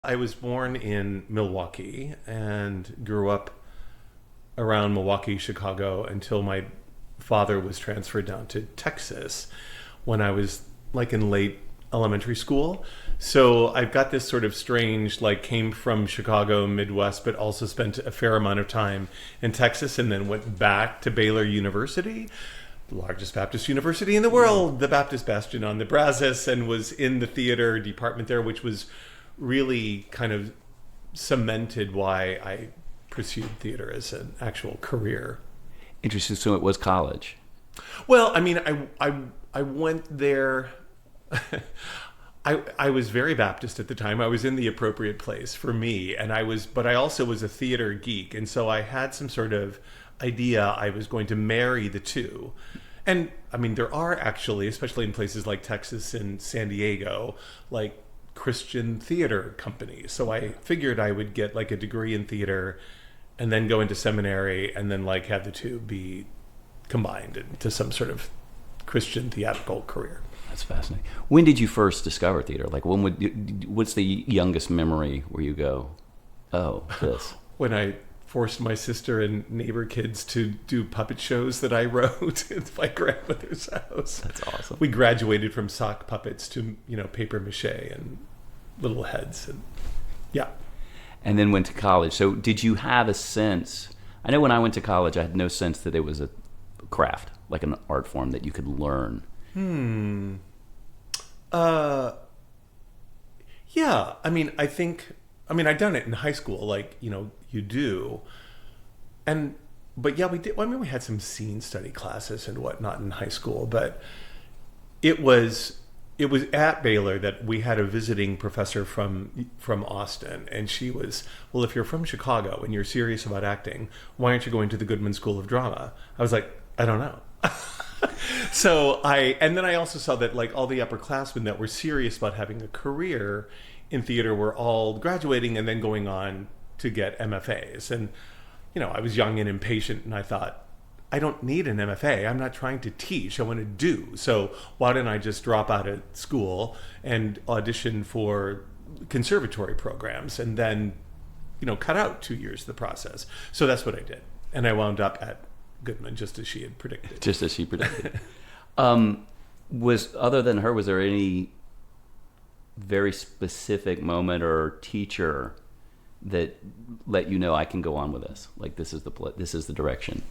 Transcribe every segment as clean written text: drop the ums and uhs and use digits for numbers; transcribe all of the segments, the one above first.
I was born in Milwaukee and grew up around Milwaukee, Chicago until my father was transferred down to Texas when I was like in late elementary school. So I've got this sort of strange, like came from Chicago, Midwest, but also spent a fair amount of time in Texas and then went back to Baylor University, the largest Baptist university in the world, the Baptist bastion on the Brazos, and was in the theater department there, which was really kind of cemented why I pursued theater as an actual career. Interesting. So it was college. Well, I mean, I went there. I was very Baptist at the time. I was in the appropriate place for me, but I also was a theater geek, and so I had some sort of idea I was going to marry the two. And I mean, there are actually, especially in places like Texas and San Diego, like Christian theater companies. So I figured I would get like a degree in theater and then go into seminary and then like have the two be combined into some sort of Christian theatrical career. That's fascinating. When did you first discover theater? Like, what's the youngest memory where you go, oh, this? When I forced my sister and neighbor kids to do puppet shows that I wrote at my grandmother's house. That's awesome. We graduated from sock puppets to, paper mache and little heads. And yeah. And then went to college. So did you have a sense? I know when I went to college, I had no sense that it was a craft, like an art form that you could learn. Yeah. I mean, I'd done it in high school, like, you do. But yeah, we did. Well, I mean, we had some scene study classes and whatnot in high school, but it was at Baylor that we had a visiting professor from Austin, and she was, well, if you're from Chicago and you're serious about acting, why aren't you going to the Goodman School of Drama? I was like, I don't know. And then I also saw that like all the upperclassmen that were serious about having a career in theater were all graduating and then going on to get MFAs. And, I was young and impatient, and I thought, I don't need an MFA. I'm not trying to teach. I want to do. So why don't I just drop out of school and audition for conservatory programs and then, cut out 2 years of the process. So that's what I did. And I wound up at Goodman, just as she had predicted. Just as she predicted. Other than her, was there any very specific moment or teacher that let you know I can go on with this? Like this is the direction.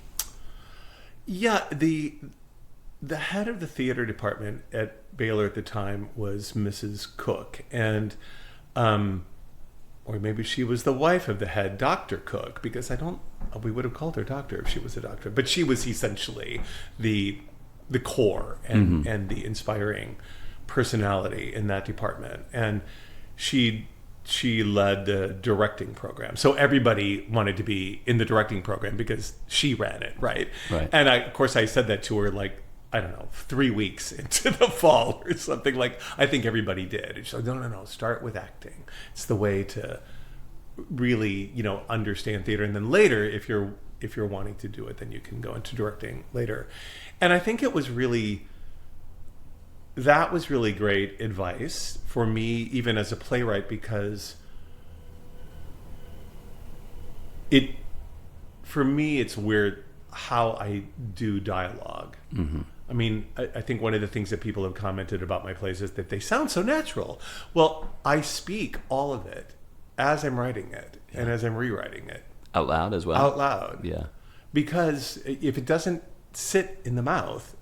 Yeah, the head of the theater department at Baylor at the time was Mrs. Cook, and or maybe she was the wife of the head, Dr. Cook, because we would have called her doctor if she was a doctor, but she was essentially the core and the inspiring personality in that department. And she led the directing program. So everybody wanted to be in the directing program because she ran it, right? Right. And of course I said that to her like, I don't know, 3 weeks into the fall or something. Like, I think everybody did. And she's like, no, start with acting. It's the way to really, understand theater. And then later, if you're wanting to do it, then you can go into directing later. And I think that was really great advice for me, even as a playwright, because for me, it's weird how I do dialogue. Mm-hmm. I mean, I think one of the things that people have commented about my plays is that they sound so natural. Well, I speak all of it as I'm writing it and as I'm rewriting it. Out loud as well? Out loud. Yeah. Because if it doesn't sit in the mouth,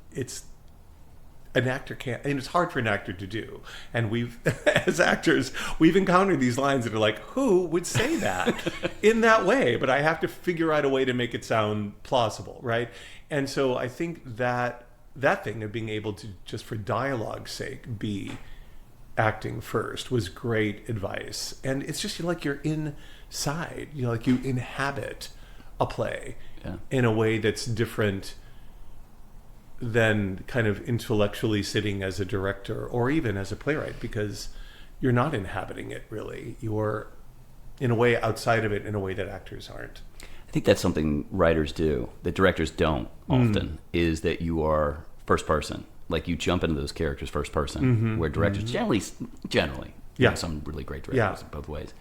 an actor can't, and it's hard for an actor to do. And as actors, we've encountered these lines that are like, who would say that in that way? But I have to figure out a way to make it sound plausible, right? And so I think that thing of being able to, just for dialogue's sake, be acting first was great advice. And it's just like you're inside, like you inhabit a play in a way that's different than kind of intellectually sitting as a director or even as a playwright, because you're not inhabiting it really. You're in a way outside of it in a way that actors aren't. I think that's something writers do that directors don't often, is that you are first person. Like you jump into those characters first person, where directors generally You Yeah. have some really great directors Yeah. in both ways.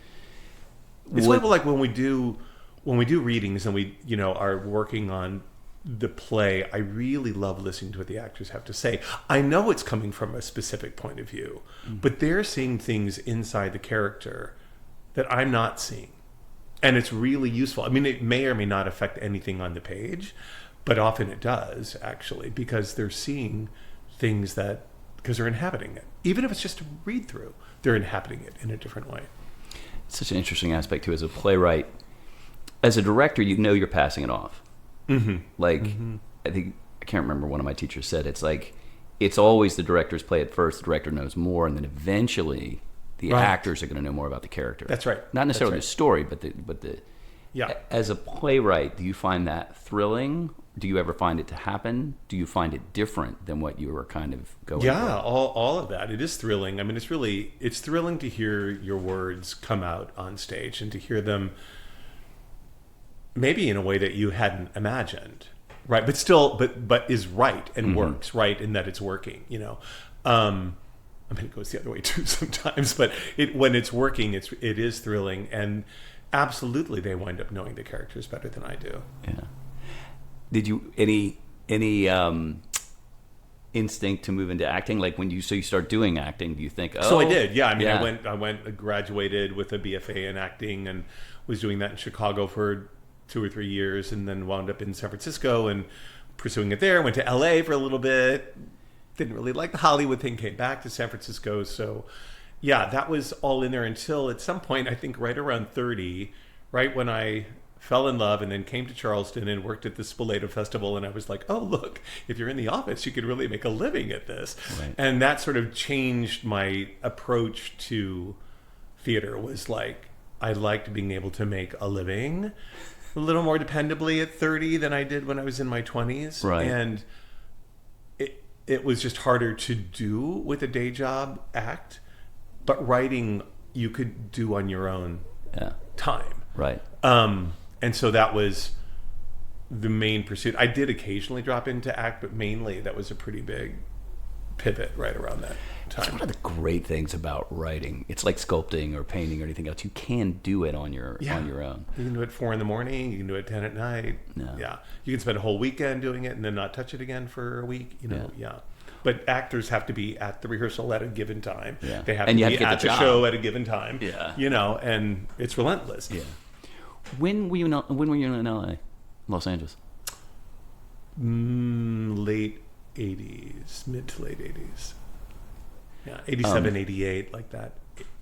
It's What- like when we do readings and we are working on the play, I really love listening to what the actors have to say. I know it's coming from a specific point of view, but they're seeing things inside the character that I'm not seeing. And it's really useful. I mean, it may or may not affect anything on the page, but often it does, actually, because they're seeing things because they're inhabiting it. Even if it's just a read through, they're inhabiting it in a different way. It's such an interesting aspect too. As a playwright, as a director, you're passing it off. Mm-hmm. Like, I can't remember, one of my teachers said, it's like, it's always the director's play at first, the director knows more, and then eventually the Right. actors are going to know more about the character. That's right. Not necessarily That's the story, but the Yeah. As a playwright, do you find that thrilling? Do you ever find it to happen? Do you find it different than what you were kind of going Yeah, for? all of that. It is thrilling. I mean, it's thrilling to hear your words come out on stage and to hear them maybe in a way that you hadn't imagined, right? But still, but is right and works, right? In that it's working, I mean, it goes the other way too sometimes, but when it's working, it is thrilling, and absolutely they wind up knowing the characters better than I do. Yeah. Did you any instinct to move into acting? Like when you start doing acting, do you think, oh, So I did, yeah. I mean, yeah. I graduated with a BFA in acting and was doing that in Chicago for 2 or 3 years, and then wound up in San Francisco and pursuing it there. Went to LA for a little bit. Didn't really like the Hollywood thing. Came back to San Francisco. So, yeah, that was all in there until at some point, I think right around 30, right when I fell in love and then came to Charleston and worked at the Spoleto Festival, and I was like, oh, look, if you're in the office, you could really make a living at this. Right. And that sort of changed my approach to theater. Was like, I liked being able to make a living a little more dependably at 30 than I did when I was in my 20s. Right. And it was just harder to do with a day job act, but writing you could do on your own time. Right. And so that was the main pursuit. I did occasionally drop into act, but mainly that was a pretty big pivot right around that It's time. one of the great things about writing. It's like sculpting or painting or anything else. You can do it on your own. You can do it at 4 a.m. You can do it 10 at night. Yeah. You can spend a whole weekend doing it and then not touch it again for a week. But actors have to be at the rehearsal at a given time. Yeah. They have And to you be have to get at the the job. show at a given time. Yeah. And it's relentless. Yeah. When were you in LA? Los Angeles? Late 80s, mid to late 80s. Yeah, 87, 88, like that.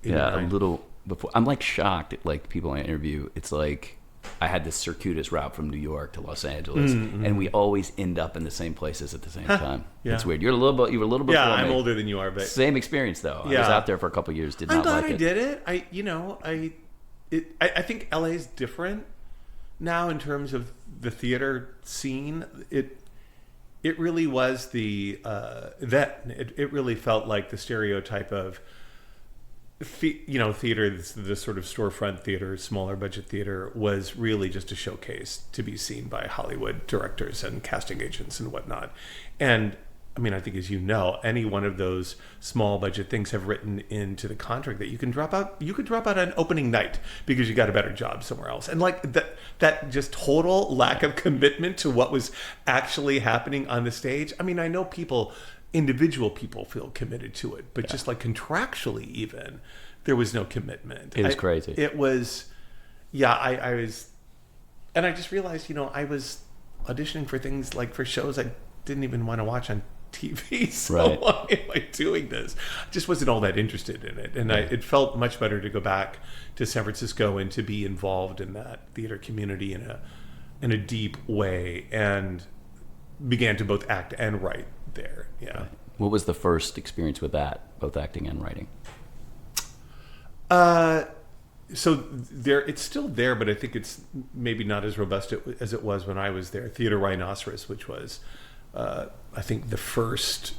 Yeah, 89. a little before. I'm like shocked at like people I interview. It's like I had this circuitous route from New York to Los Angeles, and we always end up in the same places at the same time. Yeah. It's weird. You were a little bit. Yeah, before I'm me. older than you are, but Same experience though. I Yeah. was out there for a couple of years. Did I'm not glad like I it. did it. I think LA is different now in terms of the theater scene. It really was it really felt like the stereotype of theater, the sort of storefront theater, smaller budget theater, was really just a showcase to be seen by Hollywood directors and casting agents and whatnot. And I mean, I think, as you know, any one of those small budget things have written into the contract that you can drop out. You could drop out on opening night because you got a better job somewhere else. And like that just total lack of commitment to what was actually happening on the stage. I mean, I know individual people feel committed to it, but just like contractually even, there was no commitment. It was crazy. It was, I was, and I just realized, I was auditioning for things like for shows I didn't even want to watch on TV. So Right. why am I doing this? I just wasn't all that interested in it. And it felt much better to go back to San Francisco and to be involved in that theater community in a deep way, and began to both act and write there. Yeah. Right. What was the first experience with that, both acting and writing? So it's still there, but I think it's maybe not as robust as it was when I was there. Theater Rhinoceros, which was, I think, the first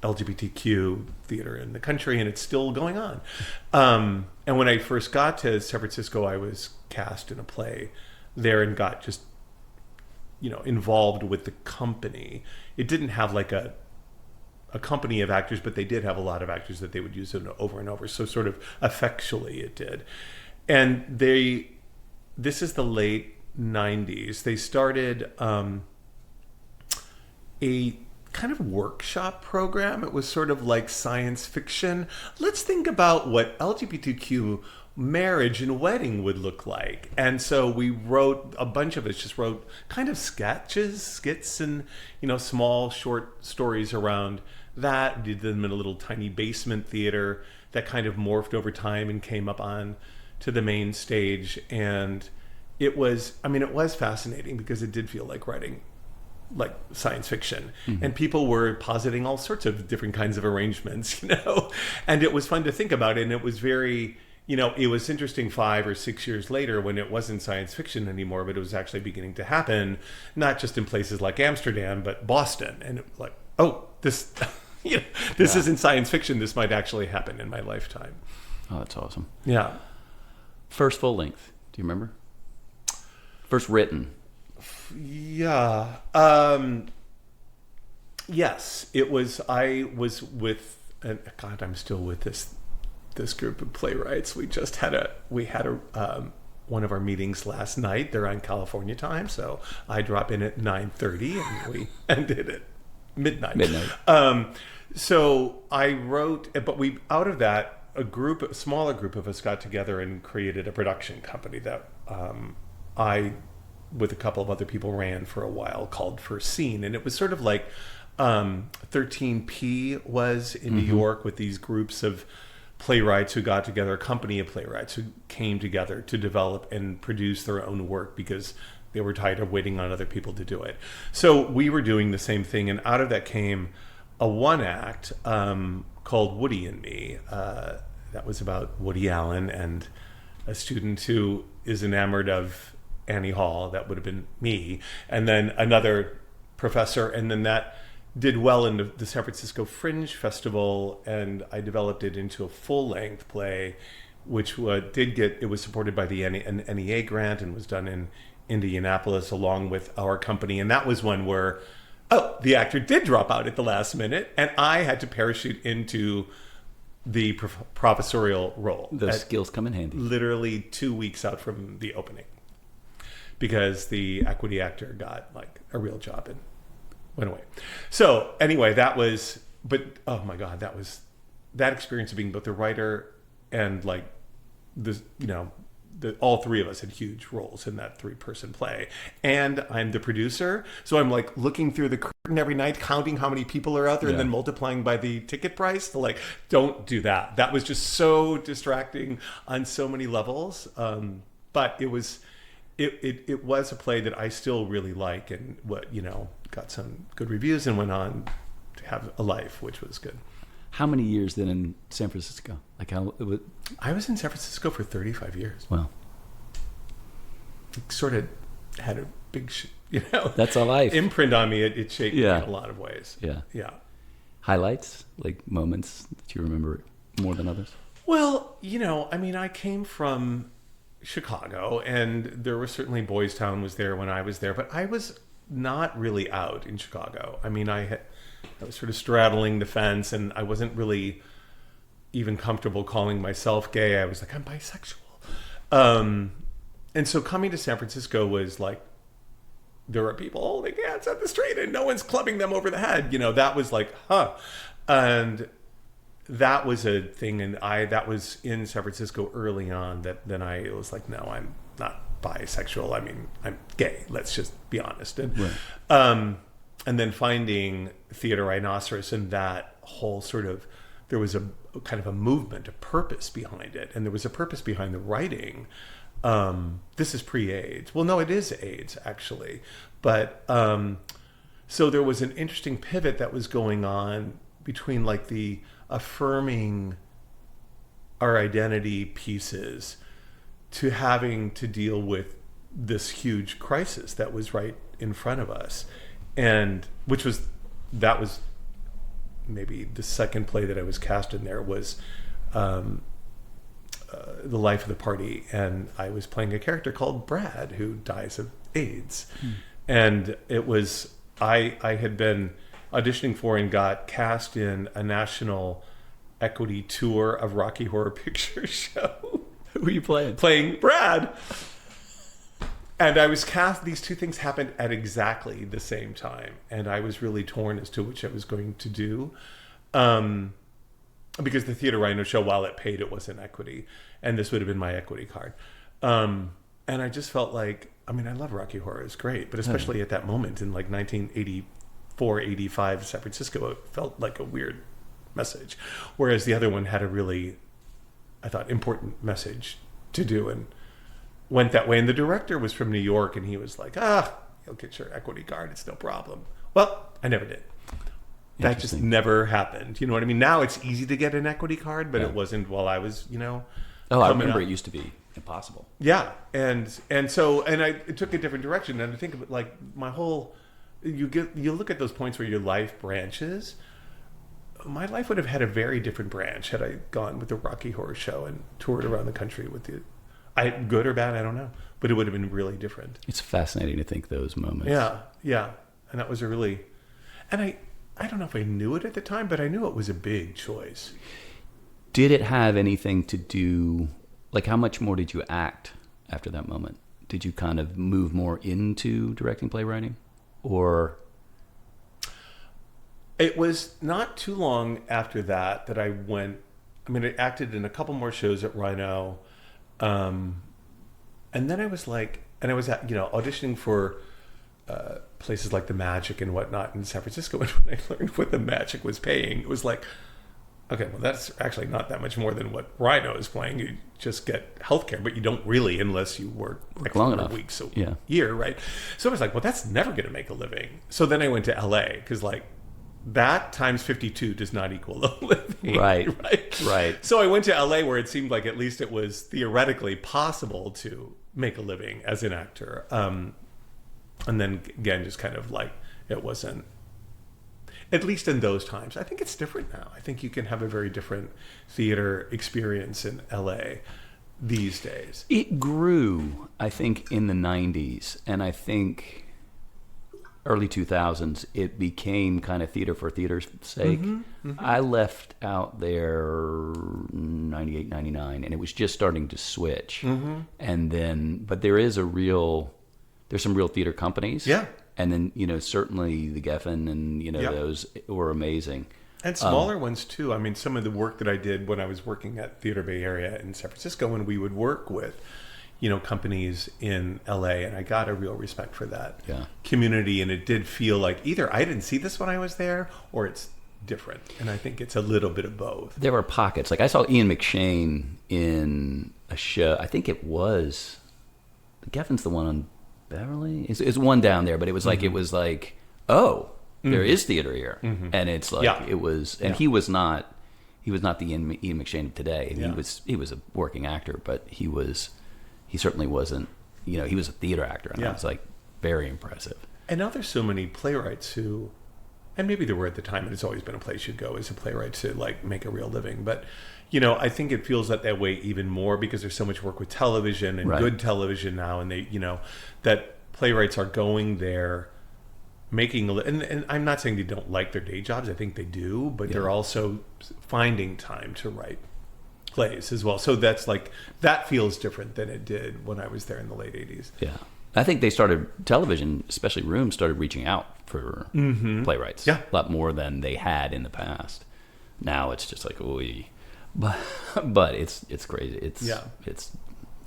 LGBTQ theater in the country, and it's still going on. And when I first got to San Francisco, I was cast in a play there and got just, involved with the company. It didn't have like a a company of actors, but they did have a lot of actors that they would use it over and over. So sort of effectually it did. And this is the late 90s. They started a kind of workshop program. It was sort of like science fiction. Let's think about what LGBTQ marriage and wedding would look like. And so we wrote, a bunch of us just wrote kind of skits, and, small short stories around that. We did them in a little tiny basement theater that kind of morphed over time and came up on to the main stage. And it was fascinating because it did feel like writing like science fiction, and people were positing all sorts of different kinds of arrangements, and it was fun to think about. And it was very, it was interesting 5 or 6 years later when it wasn't science fiction anymore, but it was actually beginning to happen, not just in places like Amsterdam, but Boston. And it was like, oh, this, this isn't science fiction. This might actually happen in my lifetime. Oh, that's awesome. Yeah. First full length. Do you remember? First written. Yeah. Yes, it was. I was with, and God, I'm still with this group of playwrights. We had one of our meetings last night. They're on California time, so I drop in at 9:30 and we ended at midnight. So I wrote, but out of that, a smaller group of us got together and created a production company that I, with a couple of other people, ran for a while, called First Scene. And it was sort of like 13P was in New York, with these groups of playwrights who got together, a company of playwrights who came together to develop and produce their own work because they were tired of waiting on other people to do it. So we were doing the same thing, and out of that came a one-act called Woody and Me. That was about Woody Allen and a student who is enamored of Annie Hall. That would have been me. And then another professor. And then that did well in the San Francisco Fringe Festival. And I developed it into a full-length play, which it was supported by the NEA grant and was done in Indianapolis along with our company. And that was one where, the actor did drop out at the last minute, and I had to parachute into the professorial role. Those skills come in handy. Literally 2 weeks out from the opening, because the equity actor got like a real job and went away. So anyway, oh my God, that experience of being both a writer and like this, all three of us had huge roles in that 3-person play. And I'm the producer. So I'm like looking through the curtain every night, counting how many people are out there, and then multiplying by the ticket price. To like, don't do that. That was just so distracting on so many levels. But it was a play that I still really like, and got some good reviews and went on to have a life, which was good. How many years then in San Francisco? I was in San Francisco for 35 years. Wow. It sort of had a big, that's a life imprint on me. It shaped me in a lot of ways. Yeah. Highlights, like moments that you remember more than others? Well, I came from Chicago, and there was certainly Boys Town was there when I was there, but I was not really out in Chicago. I was sort of straddling the fence, and I wasn't really even comfortable calling myself gay. I was like, I'm bisexual. And so coming to San Francisco was like, there are people holding hands on the street and no one's clubbing them over the head. That was like, and that was a thing. And that was in San Francisco early on, that then I was like, no, I'm not bisexual. I'm gay. Let's just be honest. And then finding Theater Rhinoceros, and that whole sort of, there was a kind of a movement, a purpose behind it. And there was a purpose behind the writing. This is pre-AIDS. Well, no, it is AIDS, actually. But so there was an interesting pivot that was going on between like the affirming our identity pieces to having to deal with this huge crisis that was right in front of us. And that was maybe the second play that I was cast in there was The Life of the Party, and I was playing a character called Brad who dies of AIDS. And it was I had been auditioning for and got cast in a national equity tour of Rocky Horror Picture Show. Who were you playing? Playing Brad. And I was cast, these two things happened at exactly the same time. And I was really torn as to which I was going to do. Because the Theater Rhino show, while it paid, it wasn't equity. And this would have been my equity card. And I just felt like, I mean, I love Rocky Horror. It's great. But especially at that moment in like 1984, 85, San Francisco, it felt like a weird message. Whereas the other one had a really, I thought, important message to do and went that way. And the director was from New York, and he was like, you'll get your equity card. It's no problem. Well, I never did. That just never happened. You know what I mean? Now it's easy to get an equity card, but it wasn't while I was, Oh, I remember it used to be impossible. Yeah. And I took a different direction. And I think of it like my whole, you look at those points where your life branches. My life would have had a very different branch had I gone with the Rocky Horror Show and toured around the country with good or bad, I don't know, but it would have been really different. It's fascinating to think those moments. Yeah. And that was and I don't know if I knew it at the time, but I knew it was a big choice. Did it have anything to do, like how much more did you act after that moment? Did you kind of move more into directing, playwriting, or? It was not too long after that I went, I acted in a couple more shows at Rhino. And then I was auditioning for places like the Magic and whatnot in San Francisco. And when I learned what the Magic was paying, it was like, okay, well, that's actually not that much more than what Rhino is playing. You just get healthcare, but you don't really unless you work long enough. Weeks a year, right? So I was like, well, that's never going to make a living. So then I went to LA because that times 52 does not equal a living. Right. So I went to LA where it seemed like at least it was theoretically possible to make a living as an actor. And then again, just kind of like it wasn't, at least in those times. I think it's different now. I think you can have a very different theater experience in LA these days. It grew, I think, in the 90s. And I think early 2000s, it became kind of theater for theater's sake. I left out there 98, 99, and it was just starting to switch. And then, but there's some real theater companies. Yeah. And then, certainly the Geffen and, those were amazing. And smaller ones too. Some of the work that I did when I was working at Theater Bay Area in San Francisco, when we would work with companies in LA, and I got a real respect for that community. And it did feel like either I didn't see this when I was there, or it's different. And I think it's a little bit of both. There were pockets. Like I saw Ian McShane in a show. I think it was, the Geffen's the one on Beverly. It's one down there, but it was like, there is theater here. And it's like, it was, and he was not the Ian McShane of today. He was a working actor, but he certainly wasn't, he was a theater actor, and I was like very impressive. And now there's so many playwrights who, and maybe there were at the time, and it's always been a place you go as a playwright to make a real living. But, I think it feels that way even more because there's so much work with television and good television now. And they, that playwrights are going there making and I'm not saying they don't like their day jobs. I think they do, but they're also finding time to write plays as well. So that feels different than it did when I was there in the late 80s. Yeah. I think they television, especially Room, started reaching out for playwrights a lot more than they had in the past. Now it's just like, but it's crazy. It's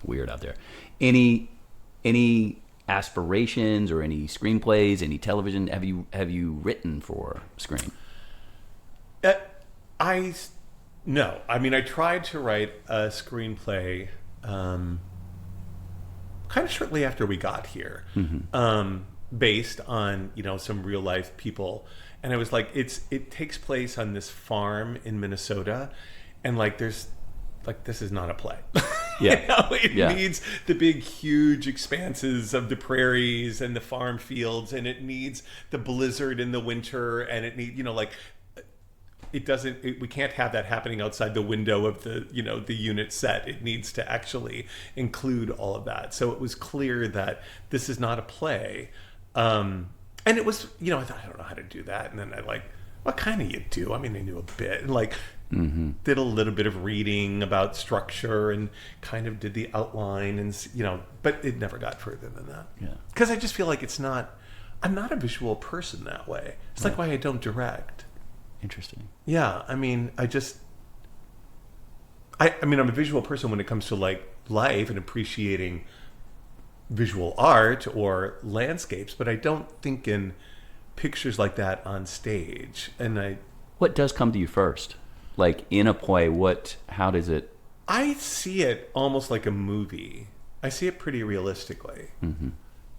weird out there. Any aspirations or any screenplays, any television have you written for screen? No. I tried to write a screenplay kind of shortly after we got here, based on some real life people, and I was like, it takes place on this farm in Minnesota, and this is not a play. It needs the big, huge expanses of the prairies and the farm fields, and it needs the blizzard in the winter, and it needs, it doesn't. We can't have that happening outside the window of the unit set. It needs to actually include all of that. So it was clear that this is not a play. And it was, I thought, I don't know how to do that. And then I what kind of you do? I mean, I knew a bit. And did a little bit of reading about structure and kind of did the outline and, but it never got further than that. Yeah. Because I just feel like I'm not a visual person that way. It's like why I don't direct. Interesting. Yeah. I mean, I'm a visual person when it comes to life and appreciating visual art or landscapes, but I don't think in pictures like that on stage. And what does come to you first? Like in a play, how does it? I see it almost like a movie. I see it pretty realistically. Mm-hmm.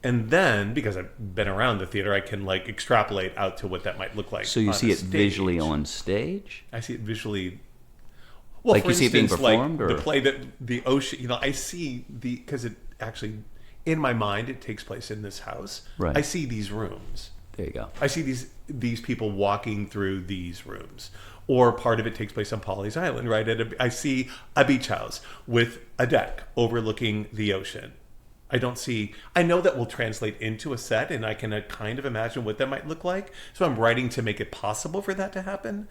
And then, because I've been around the theater, I can extrapolate out to what that might look like. So you see it visually on stage? I see it visually. Well, for you see it being performed, or the play that the ocean. I see because it actually, in my mind, it takes place in this house. Right. I see these rooms. There you go. I see these people walking through these rooms. Or part of it takes place on Pawleys Island, right? I see a beach house with a deck overlooking the ocean. I know that will translate into a set, and I can kind of imagine what that might look like. So I'm writing to make it possible for that to happen.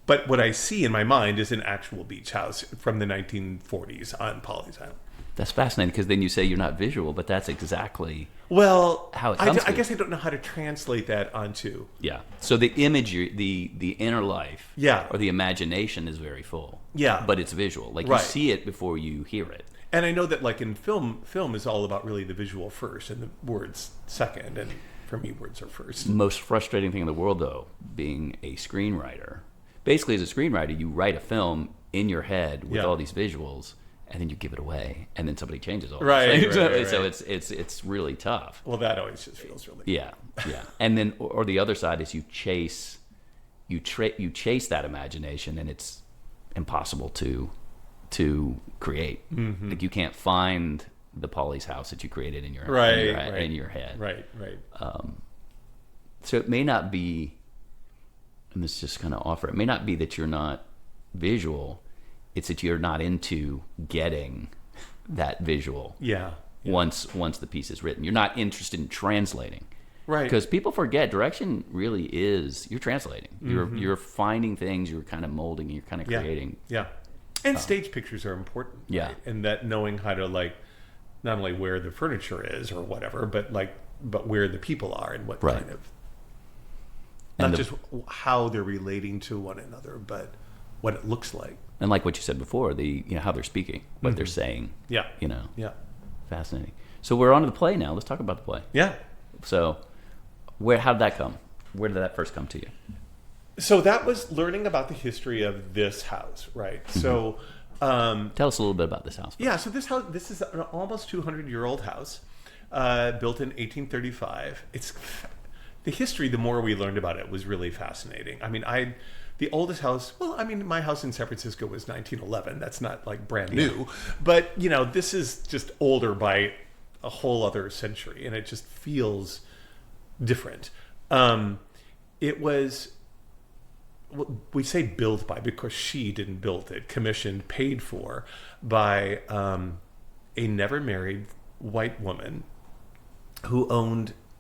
But what I see in my mind is an actual beach house from the 1940s on Pawleys Island. That's fascinating, because then you say you're not visual, but that's exactly how it comes I guess I don't know how to translate that onto. Yeah. So the image, the inner life, or the imagination is very full. Yeah. But it's visual. You see it before you hear it. And I know that in film is all about really the visual first and the words second. And for me, words are first. Most frustrating thing in the world, though, being a screenwriter. Basically, as a screenwriter, you write a film in your head with all these visuals, and then you give it away, and then somebody changes all right. So it's really tough. Well, that always just feels really yeah. And then or the other side is you chase that imagination, and it's impossible to create. Mm-hmm. You can't find the Pawleys house that you created in your in your head. Right. So it may not be, and this just kind of offer, it may not be that you're not visual. It's that you're not into getting that visual. Yeah. Once the piece is written, you're not interested in translating. Right. Because people forget direction really is you're translating. Mm-hmm. You're finding things. You're kind of molding. You're kind of creating. Yeah. And stage pictures are important. Yeah. Right? And that knowing how to not only where the furniture is or whatever, but where the people are and what kind of. Not just how they're relating to one another, but what it looks like. And like what you said before, how they're speaking, what they're saying. Yeah. Yeah. Fascinating. So we're on to the play now. Let's talk about the play. Yeah. So how did that come? Where did that first come to you? So that was learning about the history of this house, right? Mm-hmm. So tell us a little bit about this house. Yeah. So this is an almost 200-year-old house, built in 1835. It's the history. The more we learned about it, was really fascinating. I mean, the oldest house, my house in San Francisco was 1911. That's not brand new, but this is just older by a whole other century, and it just feels different. It was, we say built by because she didn't build it, commissioned, paid for by a never married white woman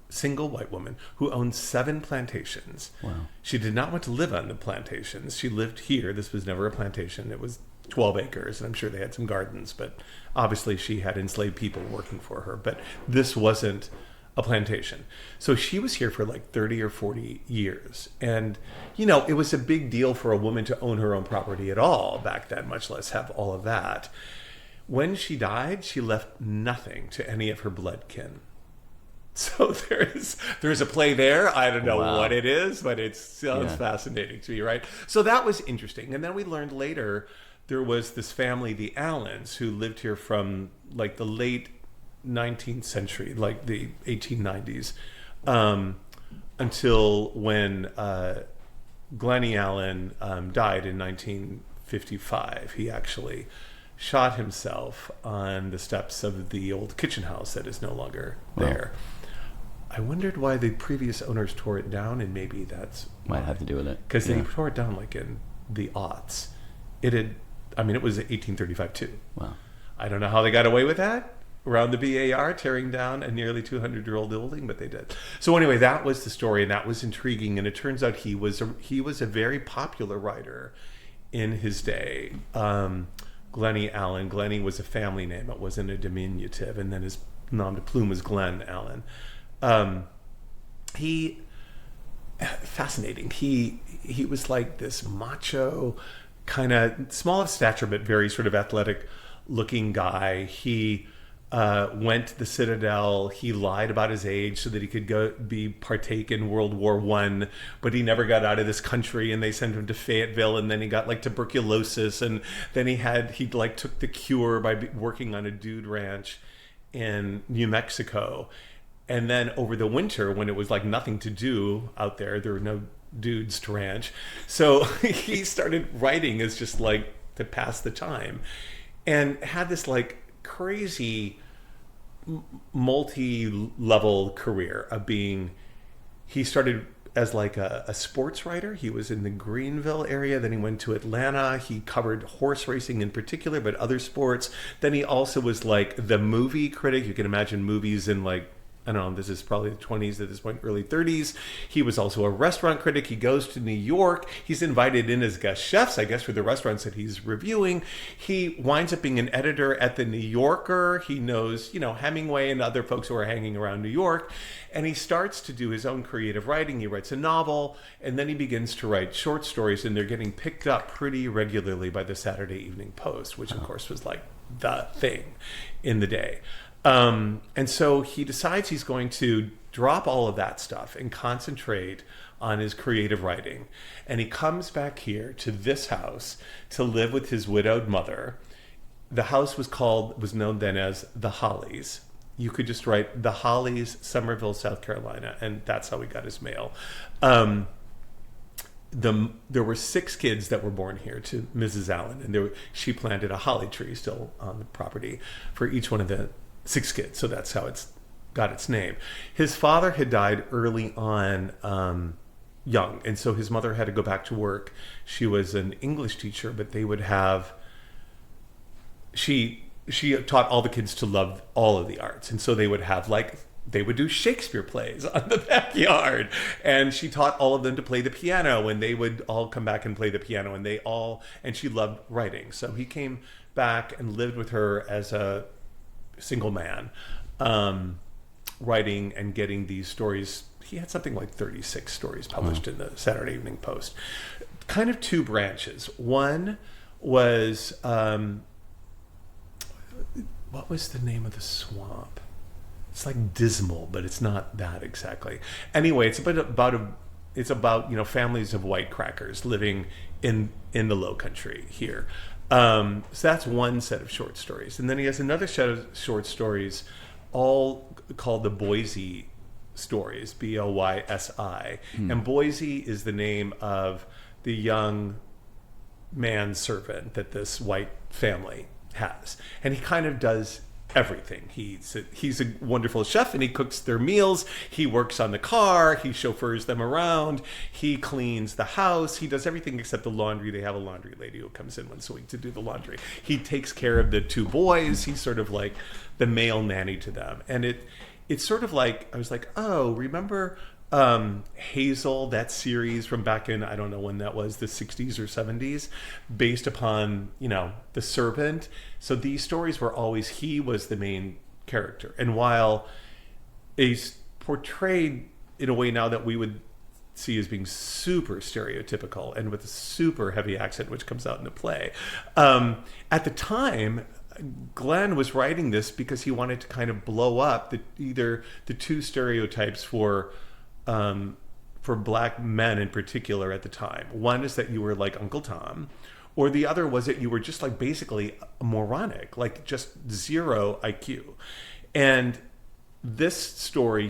single white woman who owned 7 plantations. Wow. She did not want to live on the plantations. She lived here. This was never a plantation. It was 12 acres, and I'm sure they had some gardens, but obviously she had enslaved people working for her. But this wasn't a plantation. So she was here for 30 or 40 years. And, it was a big deal for a woman to own her own property at all back then, much less have all of that. When she died, she left nothing to any of her blood kin. So there's a play there. I don't know what it is, but it sounds fascinating to me, right? So that was interesting. And then we learned later there was this family, the Allens, who lived here from the late 19th century, the 1890s, until when Glennie Allen died in 1955. He actually shot himself on the steps of the old kitchen house that is no longer there. I wondered why the previous owners tore it down, and maybe that's might have to do with it. Because they tore it down in the aughts. It was 1835 too. Wow. I don't know how they got away with that, around the BAR, tearing down a nearly 200-year-old building, but they did. So anyway, that was the story, and that was intriguing. And it turns out he was a very popular writer in his day. Glennie Allen. Glennie was a family name; it wasn't a diminutive. And then his nom de plume was Glenn Allen. He fascinating. He was like this macho, kind of small of stature, but very sort of athletic looking guy. He went to the Citadel. He lied about his age so that he could partake in World War I, but he never got out of this country, and they sent him to Fayetteville, and then he got like tuberculosis, and then he took the cure by working on a dude ranch in New Mexico. And then over the winter, when it was like nothing to do out there were no dudes to ranch, so he started writing as just like to pass the time, and had this like crazy multi-level career of being. He started as like a sports writer. He was in the Greenville area. Then he went to Atlanta. He covered horse racing in particular, but other sports. Then he also was like the movie critic. You can imagine movies in like, I don't know, this is probably the 20s at this point, early 30s. He was also a restaurant critic. He goes to New York. He's invited in as guest chefs, I guess, for the restaurants that he's reviewing. He winds up being an editor at the New Yorker. He knows, Hemingway and other folks who are hanging around New York. And he starts to do his own creative writing. He writes a novel, and then he begins to write short stories, and they're getting picked up pretty regularly by the Saturday Evening Post, which, of course, was like the thing in the day. And so he decides he's going to drop all of that stuff and concentrate on his creative writing. And he comes back here to this house to live with his widowed mother. The house was known then as the Hollies. You could just write the Hollies, Somerville, South Carolina, and that's how he got his mail. There were 6 kids that were born here to Mrs. Allen, and she planted a holly tree still on the property for each one of the 6 kids, so that's how it's got its name. His father had died early on, young, and so his mother had to go back to work. She was an English teacher, but they would have. She taught all the kids to love all of the arts, and so they would have they would do Shakespeare plays on the backyard, and she taught all of them to play the piano, and they would all come back and play the piano, and she loved writing. So he came back and lived with her as a single man, writing and getting these stories. He had something like 36 stories published in the Saturday Evening Post. Kind of 2 branches. One was, what was the name of the swamp? It's like Dismal, but it's not that exactly. Anyway, it's about families of white crackers living in the Low Country here. So that's one set of short stories. And then he has another set of short stories, all called the Boise stories, Boysi. And Boise is the name of the young manservant that this white family has. And he kind of does everything. He's a wonderful chef, and he cooks their meals. He works on the car. He chauffeurs them around. He cleans the house. He does everything except the laundry. They have a laundry lady who comes in once a week to do the laundry. He takes care of the 2 boys. He's sort of like the male nanny to them. And it's sort of like, I was like, oh, remember Hazel, that series from back in, I don't know when that was, the 60s or 70s, based upon, The Servant. So these stories were always, he was the main character. And while he's portrayed in a way now that we would see as being super stereotypical and with a super heavy accent, which comes out in the play, at the time, Glenn was writing this because he wanted to kind of blow up either the 2 stereotypes for black men in particular at the time. One is that you were like Uncle Tom, or the other was that you were just like basically moronic, like just 0 IQ. And this story,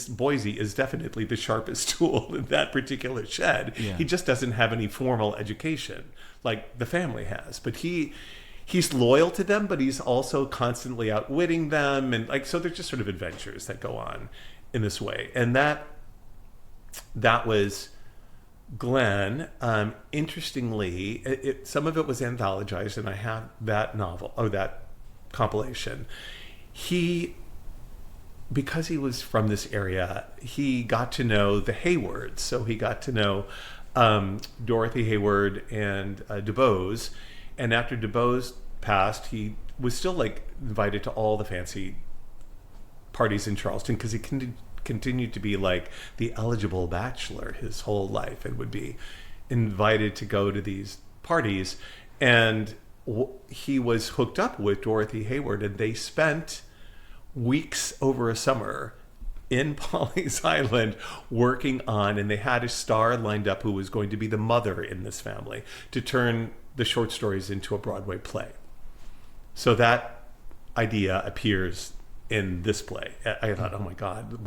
Boise is definitely the sharpest tool in that particular shed. Yeah. He just doesn't have any formal education like the family has, but he's loyal to them, but he's also constantly outwitting them. And so there's just sort of adventures that go on in this way. And that was Glenn. Interestingly, some of it was anthologized, and I have that novel, that compilation. he, because he was from this area, he got to know the Haywards. So he got to know Dorothy Hayward and DuBose. And after DuBose passed, he was still like invited to all the fancy parties in Charleston because he continued to be like the eligible bachelor his whole life and would be invited to go to these parties. And he was hooked up with Dorothy Hayward, and they spent weeks over a summer in Pawleys Island working on, and they had a star lined up who was going to be the mother in this family to turn the short stories into a Broadway play. So that idea appears in this play. I thought, oh my God,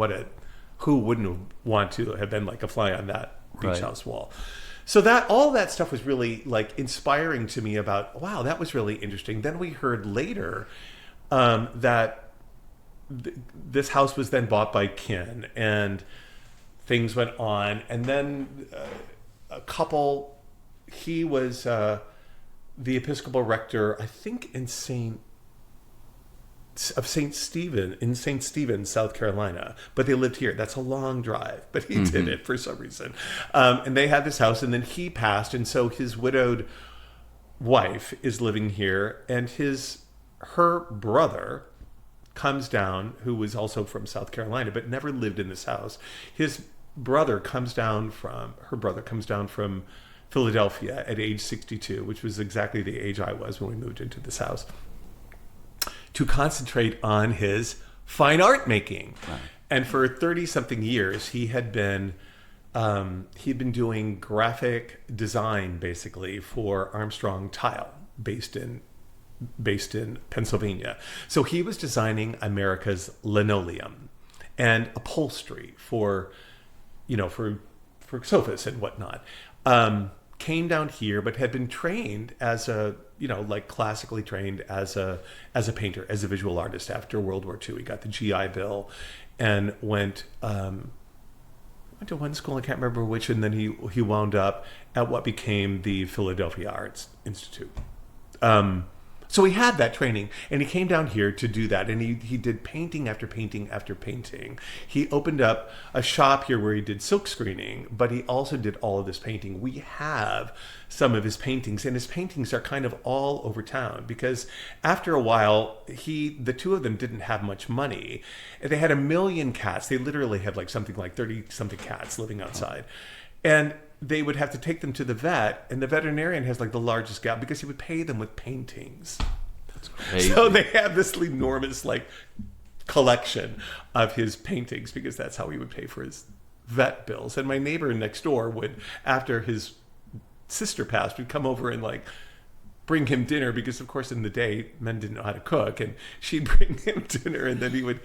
who wouldn't want to have been like a fly on that beach house wall? So that all that stuff was really like inspiring to me about, wow, that was really interesting. Then we heard later that this house was then bought by Kin, and things went on. And then he was the Episcopal rector, I think in St. Stephen, South Carolina, but they lived here. That's a long drive, but he did it for some reason. And they had this house, and then he passed, and so his widowed wife is living here, and her brother comes down, who was also from South Carolina, but never lived in this house. Her brother comes down from Philadelphia at age 62, which was exactly the age I was when we moved into this house, to concentrate on his fine art making. Right. And for 30-something years, he'd been doing graphic design, basically, for Armstrong Tile, based in Pennsylvania. So he was designing America's linoleum and upholstery for sofas and whatnot. Came down here, but had been trained as classically trained as a painter, as a visual artist after World War II. He got the GI Bill and went to one school, I can't remember which, and then he wound up at what became the Philadelphia Arts Institute. So he had that training, and he came down here to do that, and he did painting after painting after painting. He opened up a shop here where he did silk screening, but he also did all of this painting. We have some of his paintings, and his paintings are kind of all over town, because after a while, the two of them didn't have much money. They had 1 million cats. They literally had something like 30-something cats living outside. And they would have to take them to the vet, and the veterinarian has the largest gap because he would pay them with paintings. That's crazy. So they have this enormous collection of his paintings because that's how he would pay for his vet bills. And my neighbor next door would, after his sister passed, would come over and bring him dinner because, of course, in the day men didn't know how to cook, and she'd bring him dinner, and then he would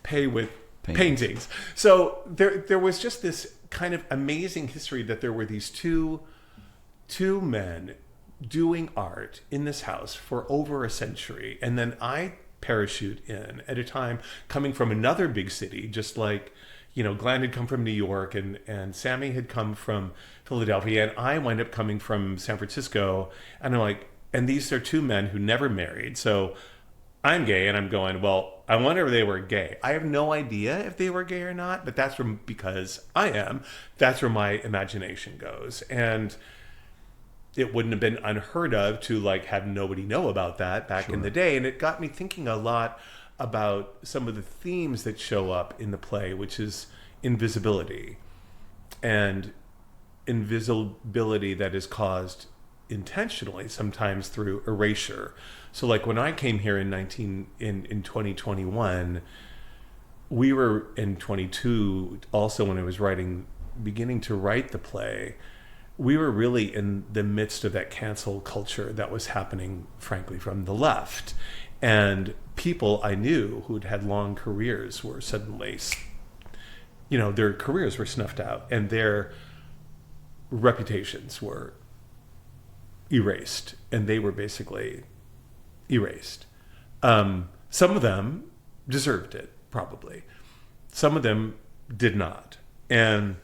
pay with paintings. So there was just this kind of amazing history that there were these two men doing art in this house for over a century, and then I parachute in at a time coming from another big city, just like Glenn had come from New York and Sammy had come from Philadelphia, and I wind up coming from San Francisco, and I'm like, and these are two men who never married, so I'm gay, and I'm going, well, I wonder if they were gay. I have no idea if they were gay or not, but because I am, that's where my imagination goes. And it wouldn't have been unheard of to have nobody know about that back in the day. And it got me thinking a lot about some of the themes that show up in the play, which is invisibility, and invisibility that is caused intentionally, sometimes through erasure. So when I came here in 2021, we were in 22 also, when I was beginning to write the play, we were really in the midst of that cancel culture that was happening, frankly, from the left. And people I knew who'd had long careers were suddenly, their careers were snuffed out and their reputations were erased, and they were basically erased. Some of them deserved it, probably. Some of them did not. And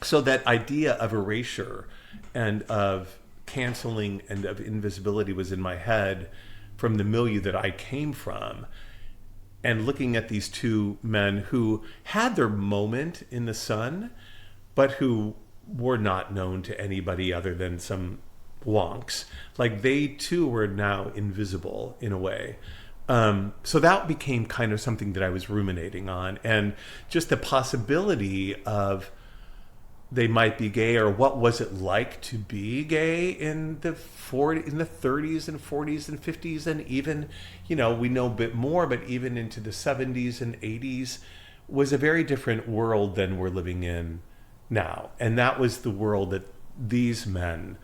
so that idea of erasure and of canceling and of invisibility was in my head from the milieu that I came from. and looking at these two men who had their moment in the sun, but who were not known to anybody other than some wonks. Like they too were now invisible in a way. So that became kind of something that I was ruminating on, and just the possibility of they might be gay, or what was it like to be gay in the 30s and 40s and 50s, and even, we know a bit more, but even into the 70s and 80s was a very different world than we're living in now. And that was the world that these men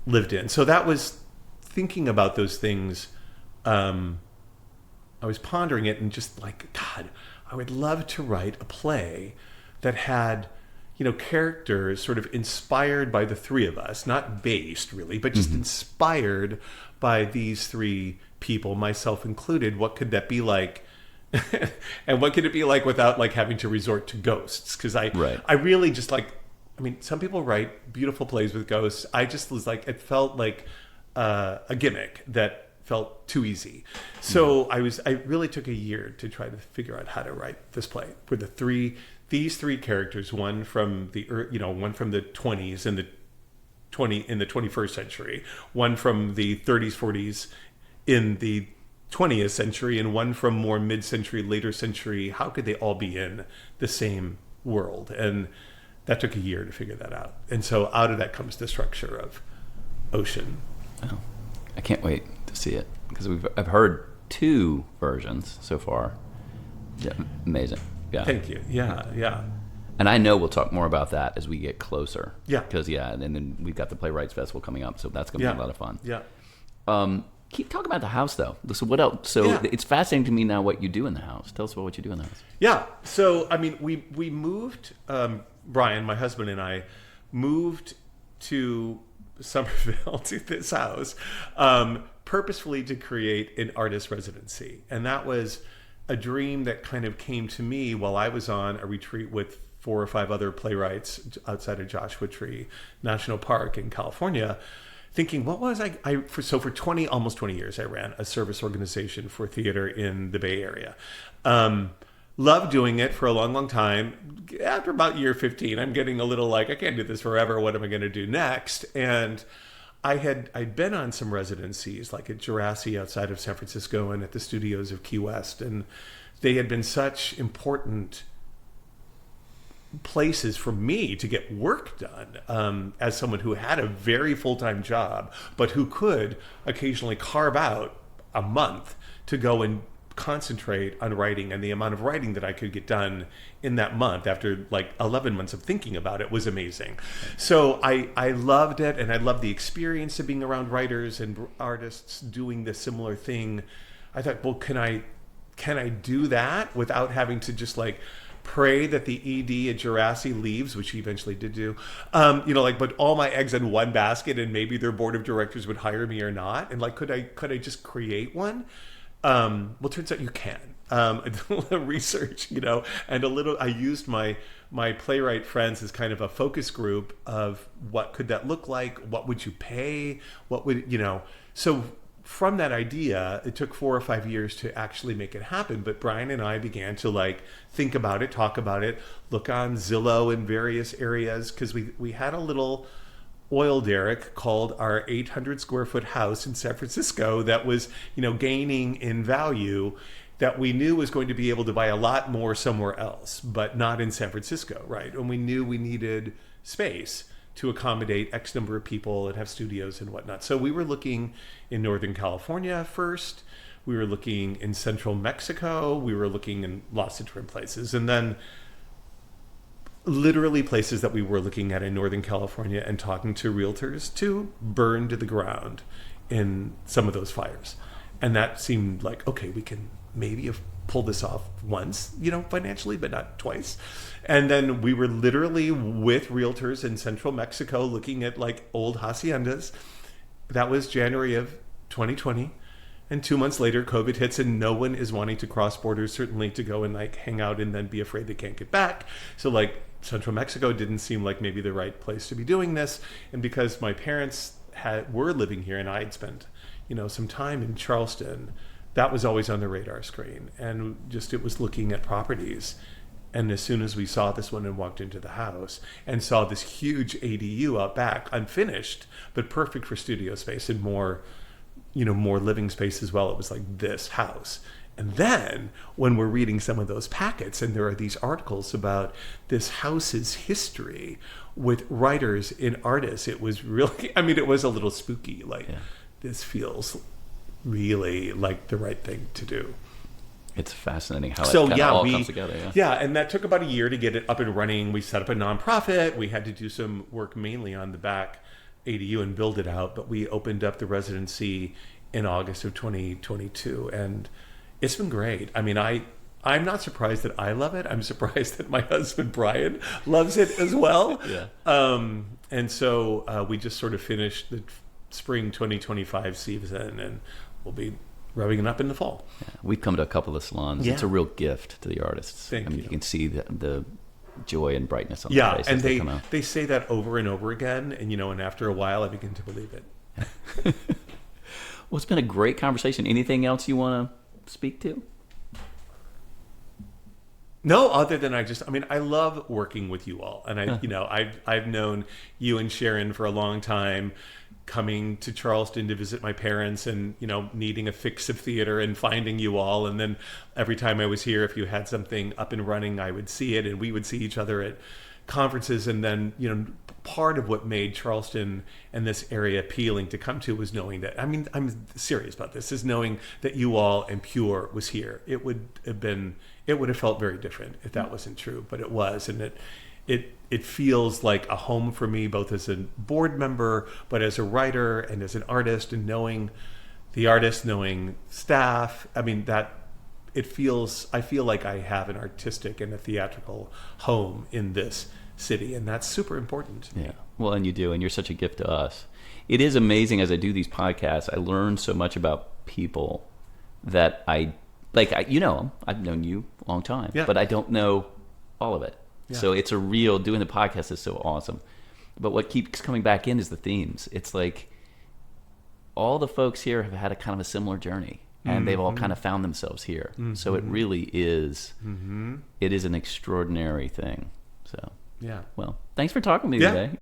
lived in. So that was thinking about those things. I was pondering it and just like, God, I would love to write a play that had characters sort of inspired by the three of us, not based really, but just inspired by these three people, myself included. What could that be like? And what could it be like without like having to resort to ghosts? Because I really just like, some people write beautiful plays with ghosts. I just was like, it felt like a gimmick that felt too easy. So I really took a year to try to figure out how to write this play for these three characters, one from the 20s and the 21st century, one from the 30s, 40s in the 20th century, and one from more mid-century, later century. How could they all be in the same world? And that took a year to figure that out. And so out of that comes the structure of Ocean. Oh, I can't wait to see it, because I've heard 2 versions so far. Yeah, amazing. Yeah. Thank you. Yeah. And I know we'll talk more about that as we get closer. Yeah. Because, and then we've got the Playwrights Festival coming up, so that's going to be a lot of fun. Yeah. Keep talking about the house, though. So what else? So it's fascinating to me now what you do in the house. Tell us about what you do in the house. Yeah. So, we moved, Brian, my husband, and I moved to Somerville, to this house, purposefully to create an artist residency. And that was a dream that kind of came to me while I was on a retreat with 4 or 5 other playwrights outside of Joshua Tree National Park in California, thinking, what was for almost 20 years, I ran a service organization for theater in the Bay Area. Loved doing it for a long, long time. After about year 15, I'm getting a little like, I can't do this forever. What am I going to do next? And I'd been on some residencies, like at Jurassic outside of San Francisco and at the studios of Key West, and they had been such important places for me to get work done, as someone who had a very full-time job, but who could occasionally carve out a month to go and concentrate on writing. And the amount of writing that I could get done in that month after like 11 months of thinking about it was amazing. So I loved it, and I loved the experience of being around writers and artists doing this similar thing. I thought, well, can I do that without having to just like pray that the ED at Jurassic leaves, which he eventually did do, but all my eggs in one basket, and maybe their board of directors would hire me or not. And like, could I just create one? Well, turns out you can. I did a little research, and I used my playwright friends as kind of a focus group of what could that look like? What would you pay? What would, so from that idea, it took 4 or 5 years to actually make it happen. But Brian and I began to like think about it, talk about it, look on Zillow in various areas, because we had a little oil derrick called our 800 square foot house in San Francisco that was, gaining in value, that we knew was going to be able to buy a lot more somewhere else, but not in San Francisco, right? And we knew we needed space to accommodate X number of people and have studios and whatnot. So we were looking in Northern California first. We were looking in Central Mexico. We were looking in lots of different places. And then literally places that we were looking at in Northern California and talking to realtors to burn to the ground in some of those fires. And that seemed like, okay, we can maybe have pulled this off once, financially, but not twice. And then we were literally with realtors in Central Mexico looking at like old haciendas. That was January of 2020. And 2 months later, COVID hits, and no one is wanting to cross borders, certainly to go and like hang out and then be afraid they can't get back. So like Central Mexico didn't seem like maybe the right place to be doing this. And because my parents were living here and I had spent, some time in Charleston, that was always on the radar screen. And just it was looking at properties. And as soon as we saw this one and walked into the house and saw this huge ADU out back, unfinished, but perfect for studio space and more, more living space as well, it was like this house. And then when we're reading some of those packets and there are these articles about this house's history with writers and artists, it was really, it was a little spooky. Like, this feels really like the right thing to do. It's fascinating how it all comes together. Yeah, and that took about a year to get it up and running. We set up a nonprofit. We had to do some work mainly on the back ADU and build it out. But we opened up the residency in August of 2022, and it's been great. I'm not surprised that I love it. I'm surprised that my husband Brian loves it as well. And so we just sort of finished the spring 2025 season, and we'll be rubbing it up in the fall. We've come to a couple of salons. It's a real gift to the artists. Thank you. You can see the joy and brightness on their faces. And they come out. they say that over and over again, and after a while I begin to believe it. Well, it's been a great conversation. Anything else you want to speak to? No, other than I love working with you all. And I've known you and Sharon for a long time, coming to Charleston to visit my parents and, needing a fix of theater and finding you all. And then every time I was here, if you had something up and running, I would see it and we would see each other at conferences. And then, part of what made Charleston and this area appealing to come to was knowing that, I'm serious about this, is knowing that you all and Pure was here. It would have felt very different if that wasn't true, but it was. And it feels like a home for me, both as a board member, but as a writer and as an artist, and knowing the artist, knowing staff. I feel like I have an artistic and a theatrical home in this city, and that's super important to me. Yeah, well, and you do, and you're such a gift to us. It is amazing as I do these podcasts, I learn so much about people that I've known you a long time, but I don't know all of it. Yeah. So it's doing the podcast is so awesome. But what keeps coming back in is the themes. It's like all the folks here have had a kind of a similar journey, and they've all kind of found themselves here. So it really is, it is an extraordinary thing. So, well, thanks for talking with me today.